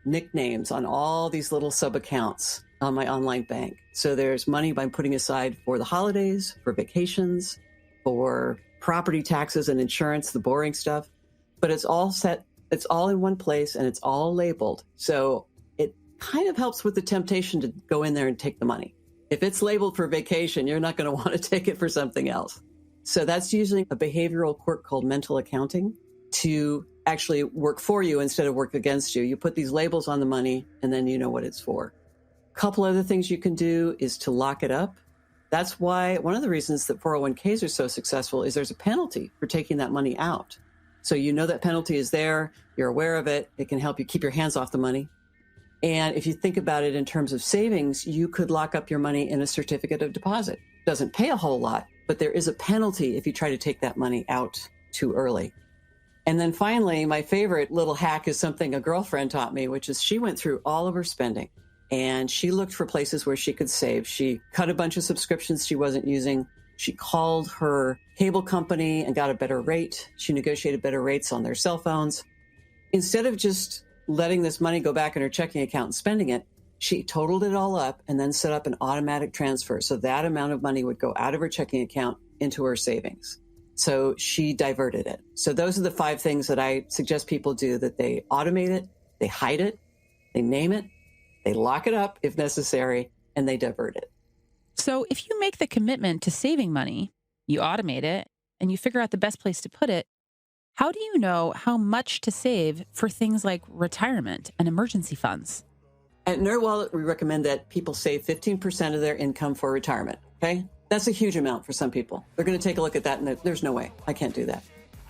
nicknames on all these little sub accounts on my online bank. So there's money I'm putting aside for the holidays, for vacations, for property taxes and insurance, the boring stuff. But it's all set, it's all in one place and it's all labeled. So it kind of helps with the temptation to go in there and take the money. If it's labeled for vacation, you're not going to want to take it for something else. So that's using a behavioral quirk called mental accounting to actually work for you instead of work against you. You put these labels on the money and then you know what it's for. A couple other things you can do is to lock it up. That's why one of the reasons that 401ks are so successful is there's a penalty for taking that money out. So you know that penalty is there, you're aware of it, it can help you keep your hands off the money. And if you think about it in terms of savings, you could lock up your money in a certificate of deposit. Doesn't pay a whole lot, but there is a penalty if you try to take that money out too early. And then finally, my favorite little hack is something a girlfriend taught me, which is she went through all of her spending and she looked for places where she could save. She cut a bunch of subscriptions she wasn't using. She called her cable company and got a better rate. She negotiated better rates on their cell phones. Instead of just letting this money go back in her checking account and spending it, she totaled it all up and then set up an automatic transfer. So that amount of money would go out of her checking account into her savings. So she diverted it. So those are the 5 things that I suggest people do, that they automate it, they hide it, they name it, they lock it up if necessary, and they divert it. So if you make the commitment to saving money, you automate it, and you figure out the best place to put it, how do you know how much to save for things like retirement and emergency funds? At NerdWallet, we recommend that people save 15% of their income for retirement, okay? That's a huge amount for some people. They're going to take a look at that and there's no way, I can't do that.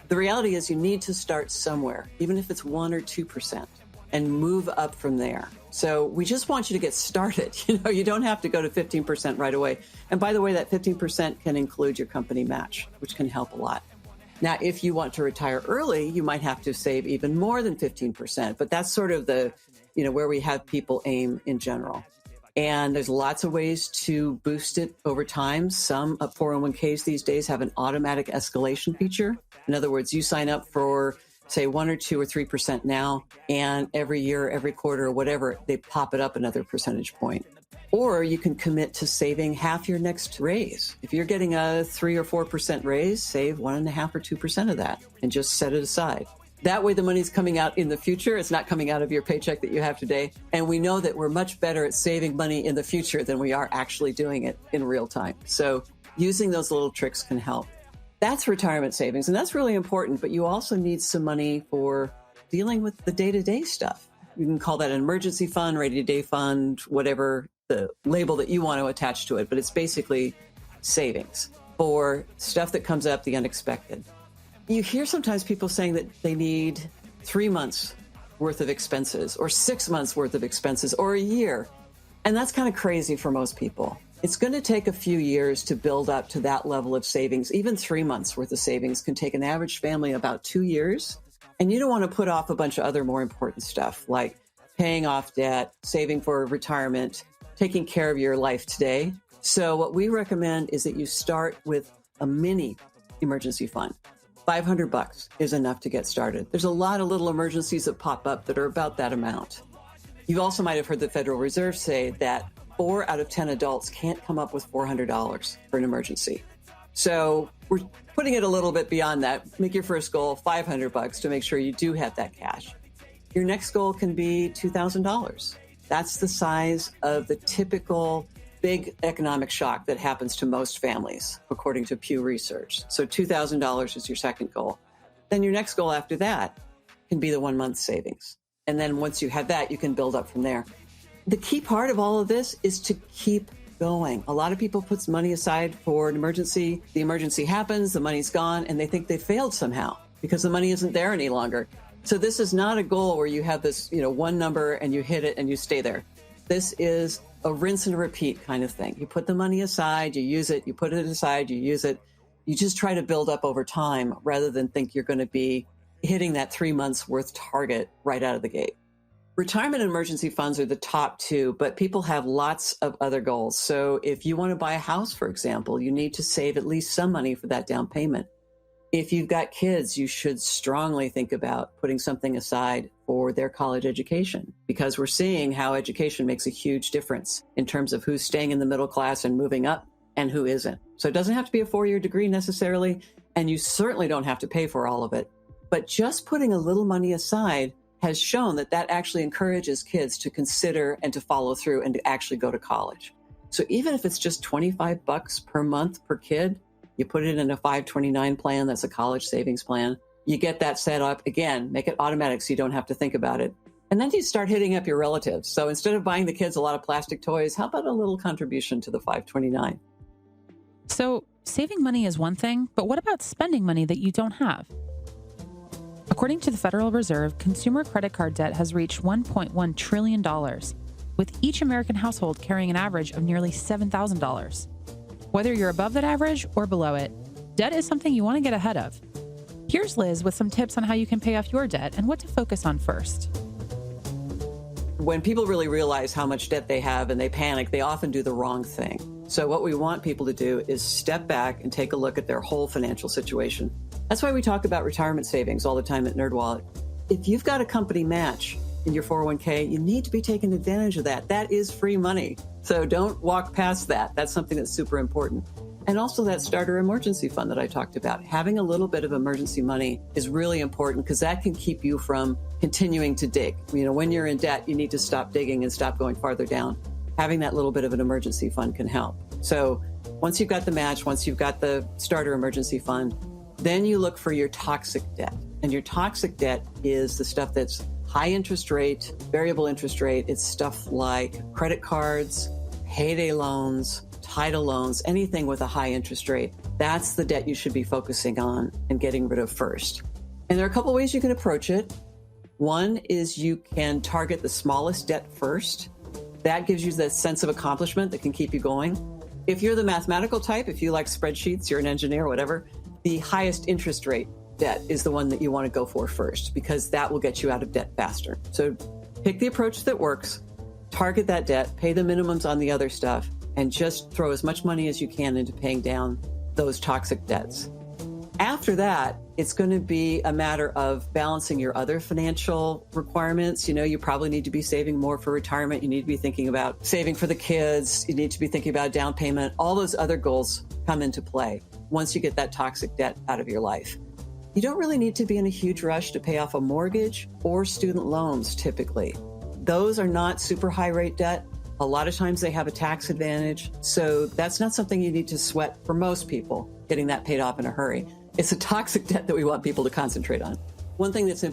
The reality is you need to start somewhere, even if it's 1 or 2%, and move up from there. So we just want you to get started. You don't have to go to 15% right away. And by the way, that 15% can include your company match, which can help a lot. Now, if you want to retire early, you might have to save even more than 15%, but that's sort of the, where we have people aim in general. And there's lots of ways to boost it over time. Some 401ks these days have an automatic escalation feature. In other words, you sign up for, say, 1 or 2 or 3% now, and every year, every quarter, or whatever, they pop it up another percentage point. Or you can commit to saving half your next raise. If you're getting a 3 or 4% raise, save 1.5 or 2% of that and just set it aside. That way the money's coming out in the future. It's not coming out of your paycheck that you have today. And we know that we're much better at saving money in the future than we are actually doing it in real time. So using those little tricks can help. That's retirement savings, and that's really important. But you also need some money for dealing with the day-to-day stuff. You can call that an emergency fund, rainy-day fund, whatever the label that you want to attach to it. But it's basically savings for stuff that comes up, the unexpected. You hear sometimes people saying that they need 3 months worth of expenses or 6 months worth of expenses or a year. And that's kind of crazy for most people. It's going to take a few years to build up to that level of savings. Even 3 months worth of savings can take an average family about 2 years. And you don't want to put off a bunch of other more important stuff like paying off debt, saving for retirement, taking care of your life today. So what we recommend is that you start with a mini emergency fund. $500 is enough to get started. There's a lot of little emergencies that pop up that are about that amount. You also might have heard the Federal Reserve say that 4 out of 10 adults can't come up with $400 for an emergency. So we're putting it a little bit beyond that. Make your first goal $500 to make sure you do have that cash. Your next goal can be $2,000. That's the size of the typical big economic shock that happens to most families, according to Pew Research. So $2,000 is your second goal. Then your next goal after that can be the 1 month savings. And then once you have that, you can build up from there. The key part of all of this is to keep going. A lot of people put money aside for an emergency. The emergency happens, the money's gone, and they think they failed somehow because the money isn't there any longer. So this is not a goal where you have this, one number and you hit it and you stay there. This is a rinse and repeat kind of thing. You put the money aside, you use it, you put it aside, you use it. You just try to build up over time rather than think you're going to be hitting that 3 months worth target right out of the gate. Retirement and emergency funds are the top 2, but people have lots of other goals. So if you want to buy a house, for example, you need to save at least some money for that down payment. If you've got kids, you should strongly think about putting something aside for their college education, because we're seeing how education makes a huge difference in terms of who's staying in the middle class and moving up and who isn't. So it doesn't have to be a 4-year degree necessarily, and you certainly don't have to pay for all of it. But just putting a little money aside has shown that that actually encourages kids to consider and to follow through and to actually go to college. So even if it's just $25 per month per kid, you put it in a 529 plan, that's a college savings plan. You get that set up, again, make it automatic so you don't have to think about it. And then you start hitting up your relatives. So instead of buying the kids a lot of plastic toys, how about a little contribution to the 529? So saving money is one thing, but what about spending money that you don't have? According to the Federal Reserve, consumer credit card debt has reached $1.1 trillion, with each American household carrying an average of nearly $7,000. Whether you're above that average or below it, debt is something you want to get ahead of. Here's Liz with some tips on how you can pay off your debt and what to focus on first. When people really realize how much debt they have and they panic, they often do the wrong thing. So what we want people to do is step back and take a look at their whole financial situation. That's why we talk about retirement savings all the time at NerdWallet. If you've got a company match in your 401k, you need to be taking advantage of that. That is free money. So don't walk past that. That's something that's super important. And also that starter emergency fund that I talked about. Having a little bit of emergency money is really important because that can keep you from continuing to dig. You know, when you're in debt, you need to stop digging and stop going farther down. Having that little bit of an emergency fund can help. So once you've got the match, once you've got the starter emergency fund, then you look for your toxic debt. And your toxic debt is the stuff that's high interest rate, variable interest rate. It's stuff like credit cards, payday loans, title loans, anything with a high interest rate. That's the debt you should be focusing on and getting rid of first. And there are a couple ways you can approach it. One is you can target the smallest debt first. That gives you that sense of accomplishment that can keep you going. If you're the mathematical type, if you like spreadsheets, you're an engineer, whatever, the highest interest rate debt is the one that you want to go for first, because that will get you out of debt faster. So pick the approach that works, target that debt, pay the minimums on the other stuff, and just throw as much money as you can into paying down those toxic debts. After that, it's going to be a matter of balancing your other financial requirements. You know, you probably need to be saving more for retirement. You need to be thinking about saving for the kids. You need to be thinking about down payment. All those other goals come into play once you get that toxic debt out of your life. You don't really need to be in a huge rush to pay off a mortgage or student loans typically. Those are not super high rate debt. A lot of times they have a tax advantage. So that's not something you need to sweat for most people, getting that paid off in a hurry. It's a toxic debt that we want people to concentrate on. One thing that's important